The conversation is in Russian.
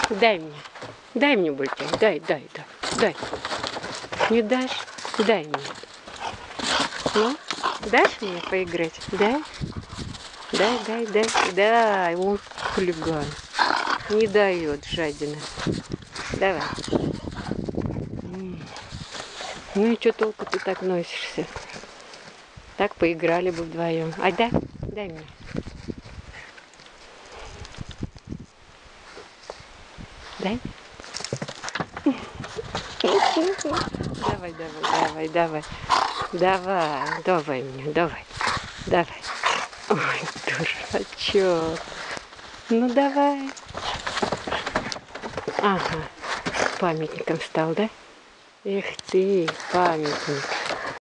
Дай мне бульдог. Дай. Не дашь? Дай мне. Ну, дашь мне поиграть? Дай. Дай. Ух, хулиган. Не дает, жадина. Давай. Ну и что толку ты так носишься? Так поиграли бы вдвоем. Дай мне. Дай. Давай мне, давай. Ой, дурачок. Ну давай. Ага, памятником стал, да? Эх ты, памятник.